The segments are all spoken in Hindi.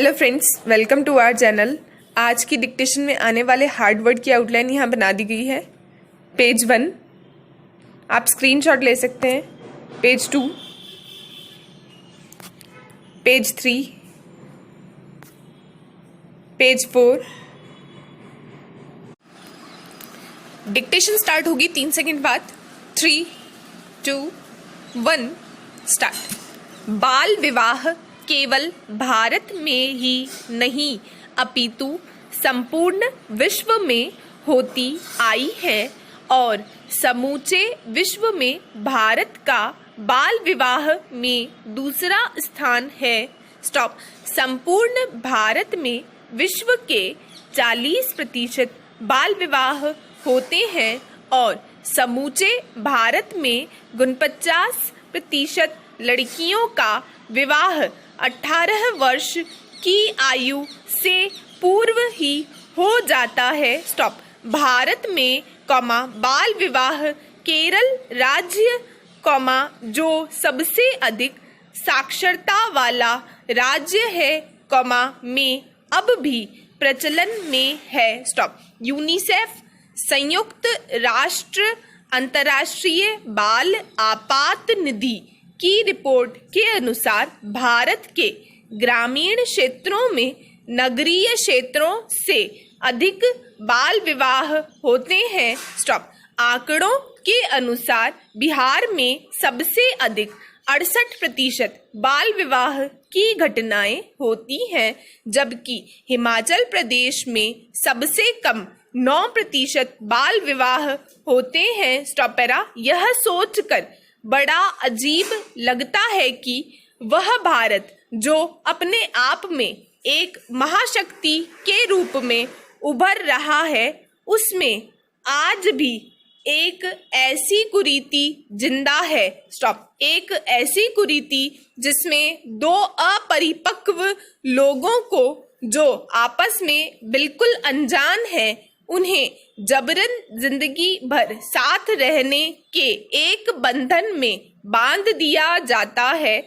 Hello friends, welcome to our channel. आज की डिक्टेशन में आने वाले हार्ड वर्ड की आउटलाइन यहाँ बना दी गई है। पेज 1 आप स्क्रीनशॉट ले सकते हैं, page 2, page 3, page 4। Dictation start होगी 3 सेकंड बाद। 3, 2, 1 स्टार्ट। बाल विवाह केवल भारत में ही नहीं अपितु संपूर्ण विश्व में होती आई है और समूचे विश्व में भारत का बाल विवाह में दूसरा स्थान है। स्टॉप। संपूर्ण भारत में विश्व के 40% बाल विवाह होते हैं और समूचे भारत में 49% लड़कियों का विवाह 18 वर्ष की आयु से पूर्व ही हो जाता है। स्टॉप। भारत में बाल विवाह केरल राज्य जो सबसे अधिक साक्षरता वाला राज्य है में अब भी प्रचलन में है। स्टॉप। यूनिसेफ संयुक्त राष्ट्र अंतर्राष्ट्रीय बाल आपात निधि की रिपोर्ट के अनुसार भारत के ग्रामीण क्षेत्रों में नगरीय क्षेत्रों से अधिक बाल विवाह होते हैं। स्टॉप। आंकड़ों के अनुसार बिहार में सबसे अधिक 68% बाल विवाह की घटनाएं होती हैं, जबकि हिमाचल प्रदेश में सबसे कम 9% बाल विवाह होते हैं। स्टॉपेरा। यह सोचकर बड़ा अजीब लगता है कि वह भारत जो अपने आप में एक महाशक्ति के रूप में उभर रहा है, उसमें आज भी एक ऐसी कुरीति जिंदा है। स्टॉप। एक ऐसी कुरीति जिसमें दो अपरिपक्व लोगों को जो आपस में बिल्कुल अनजान हैं, उन्हें जबरन जिंदगी भर साथ रहने के एक बंधन में बांध दिया जाता है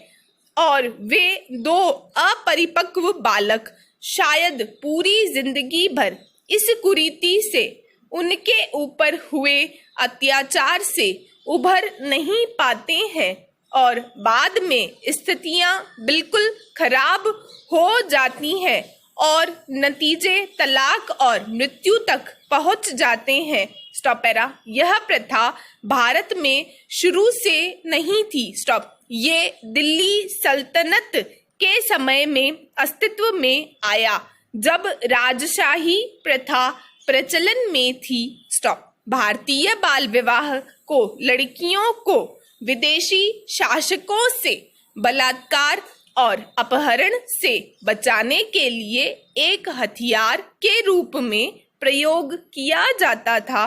और वे दो अपरिपक्व बालक शायद पूरी जिंदगी भर इस कुरीति से, उनके ऊपर हुए अत्याचार से उभर नहीं पाते हैं और बाद में स्थितियां बिल्कुल खराब हो जाती हैं और नतीजे तलाक और मृत्यु तक पहुंच जाते हैं। स्टॉपेरा। यह प्रथा भारत में शुरू से नहीं थी। स्टॉप। ये दिल्ली सल्तनत के समय में अस्तित्व में आया, जब राजशाही प्रथा प्रचलन में थी। स्टॉप। भारतीय बाल विवाह को लड़कियों को विदेशी शासकों से बलात्कार और अपहरण से बचाने के लिए एक हथियार के रूप में प्रयोग किया जाता था।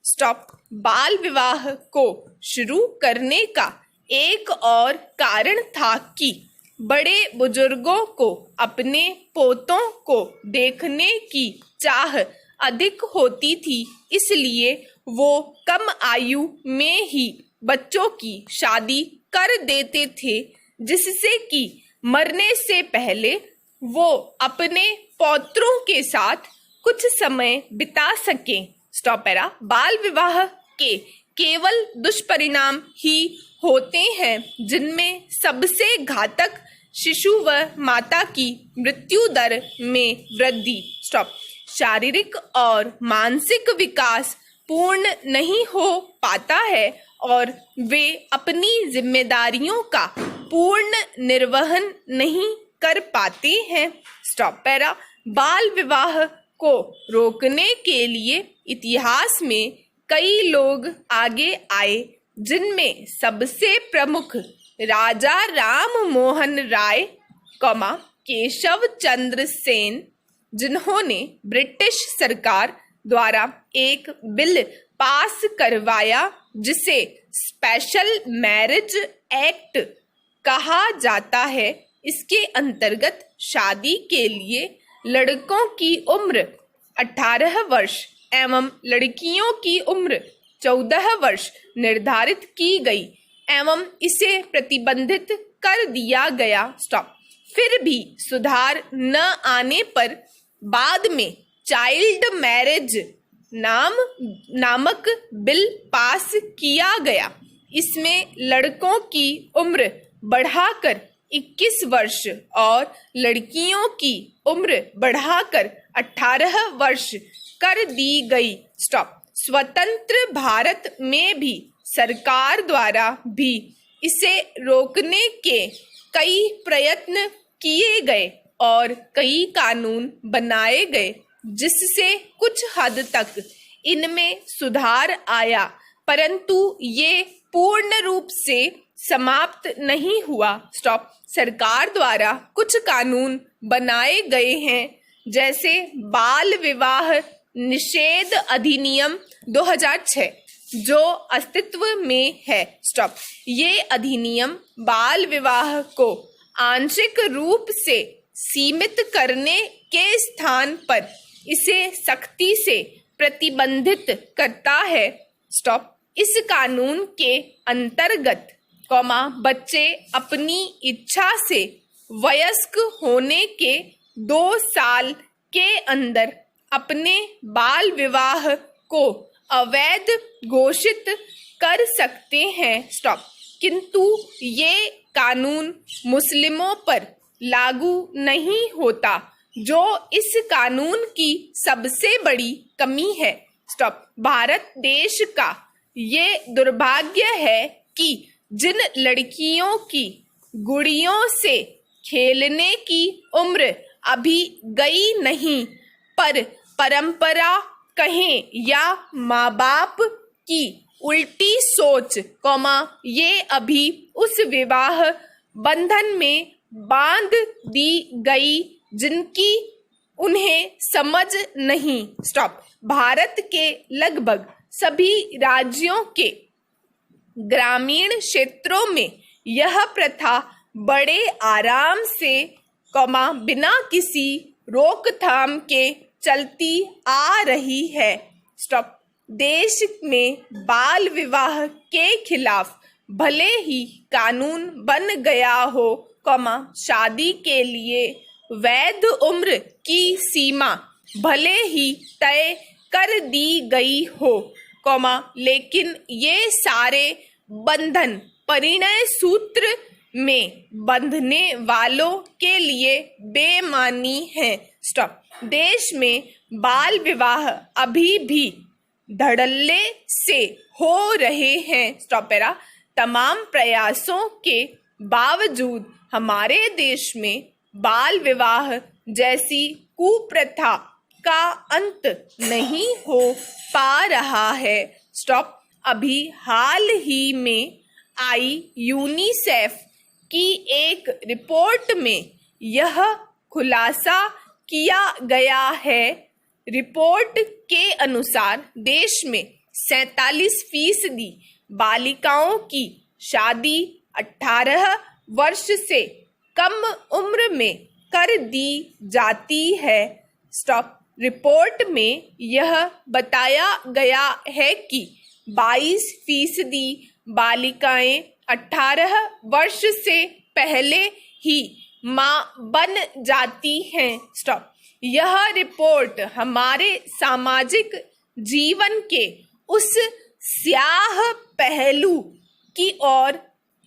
स्टॉप। बाल विवाह को शुरू करने का एक और कारण था कि बड़े बुजुर्गों को अपने पोतों को देखने की चाह अधिक होती थी, इसलिए वो कम आयु में ही बच्चों की शादी कर देते थे, जिससे कि मरने से पहले वो अपने पौत्रों के साथ कुछ समय बिता सकें। स्टॉपेरा। बाल विवाह के केवल दुष्परिणाम ही होते हैं, जिनमें सबसे घातक शिशु व माता की मृत्यु दर में वृद्धि। स्टॉप। शारीरिक और मानसिक विकास पूर्ण नहीं हो पाता है और वे अपनी जिम्मेदारियों का पूर्ण निर्वहन नहीं कर पाते हैं। Stop para. बाल विवाह को रोकने के लिए इतिहास में कई लोग आगे आए, जिनमें सबसे प्रमुख राजा राम मोहन राय, केशव चंद्र सेन, जिन्होंने ब्रिटिश सरकार द्वारा एक बिल पास करवाया जिसे स्पेशल मैरिज एक्ट कहा जाता है। इसके अंतर्गत शादी के लिए लड़कों की उम्र 18 वर्ष एवं लड़कियों की उम्र 14 वर्ष निर्धारित की गई एवं इसे प्रतिबंधित कर दिया गया। स्टॉप। फिर भी सुधार न आने पर बाद में चाइल्ड मैरिज नामक बिल पास किया गया। इसमें लड़कों की उम्र बढ़ाकर 21 वर्ष और लड़कियों की उम्र बढ़ाकर 18 वर्ष कर दी गई। स्टॉप। स्वतंत्र भारत में भी सरकार द्वारा भी इसे रोकने के कई प्रयत्न किए गए और कई कानून बनाए गए, जिससे कुछ हद तक इनमें सुधार आया, परंतु ये पूर्ण रूप से समाप्त नहीं हुआ। स्टॉप। सरकार द्वारा कुछ कानून बनाए गए हैं, जैसे बाल विवाह निषेध अधिनियम 2006 जो अस्तित्व में है। स्टॉप। ये अधिनियम बाल विवाह को आंशिक रूप से सीमित करने के स्थान पर इसे सख्ती से प्रतिबंधित करता है। स्टॉप। इस कानून के अंतर्गत बच्चे अपनी इच्छा से वयस्क होने के 2 साल के अंदर अपने बाल विवाह को अवैध घोषित कर सकते हैं। स्टॉप। किंतु ये कानून मुस्लिमों पर लागू नहीं होता, जो इस कानून की सबसे बड़ी कमी है। स्टॉप। भारत देश का ये दुर्भाग्य है कि जिन लड़कियों की गुड़ियों से खेलने की उम्र अभी गई नहीं, पर परंपरा कहें या माँ बाप की उल्टी सोच ये अभी उस विवाह बंधन में बांध दी गई जिनकी उन्हें समझ नहीं। स्टॉप। भारत के लगभग सभी राज्यों के ग्रामीण क्षेत्रों में यह प्रथा बड़े आराम से बिना किसी रोकथाम के चलती आ रही है। स्टॉप। देश में बाल विवाह के खिलाफ भले ही कानून बन गया हो, शादी के लिए वैध उम्र की सीमा भले ही तय कर दी गई हो, लेकिन ये सारे बंधन परिणय सूत्र में बंधने वालों के लिए बेमानी है। स्टॉप। देश में बाल विवाह अभी भी धड़ल्ले से हो रहे हैं। स्टॉप। तमाम प्रयासों के बावजूद हमारे देश में बाल विवाह जैसी कुप्रथा का अंत नहीं हो पा रहा है। स्टॉप। अभी हाल ही में आई यूनिसेफ की एक रिपोर्ट में यह खुलासा किया गया है। रिपोर्ट के अनुसार देश में 47% बालिकाओं की शादी 18 वर्ष से कम उम्र में कर दी जाती है। स्टॉप। रिपोर्ट में यह बताया गया है कि 22% बालिकाएं 18 वर्ष से पहले ही मां बन जाती हैं। स्टॉप। यह रिपोर्ट हमारे सामाजिक जीवन के उस स्याह पहलू की ओर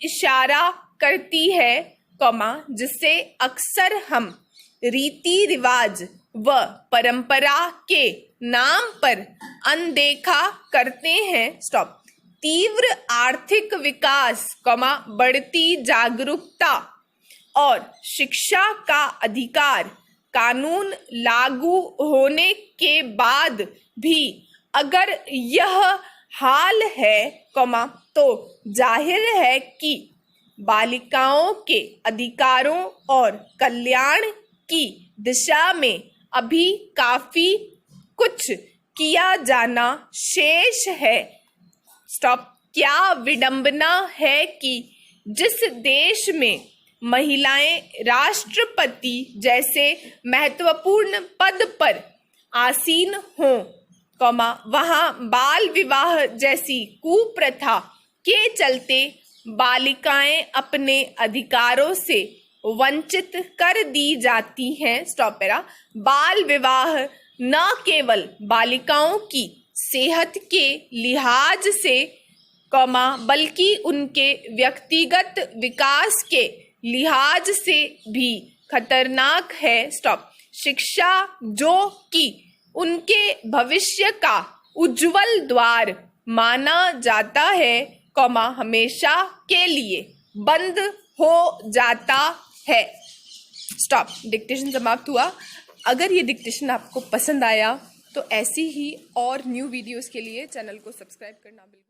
इशारा करती है, जिसे अक्सर हम रीति रिवाज व परंपरा के नाम पर अनदेखा करते हैं। स्टॉप। तीव्र आर्थिक विकास, बढ़ती जागरूकता और शिक्षा का अधिकार कानून लागू होने के बाद भी अगर यह हाल है, तो जाहिर है कि बालिकाओं के अधिकारों और कल्याण की दिशा में अभी काफी कुछ किया जाना शेष है। स्टॉप। क्या विडंबना है कि जिस देश में महिलाएं राष्ट्रपति जैसे महत्वपूर्ण पद पर आसीन हों, वहां बाल विवाह जैसी कुप्रथा के चलते बालिकाएं अपने अधिकारों से वंचित कर दी जाती हैं। Stop para. बाल विवाह न केवल बालिकाओं की सेहत के लिहाज से बल्कि उनके व्यक्तिगत विकास के लिहाज से भी खतरनाक है। स्टॉप। शिक्षा जो कि उनके भविष्य का उज्जवल द्वार माना जाता है, हमेशा के लिए बंद हो जाता है। स्टॉप। डिक्टेशन समाप्त हुआ। अगर ये डिक्टेशन आपको पसंद आया तो ऐसी ही और न्यू वीडियोस के लिए चैनल को सब्सक्राइब करना बिल्कुल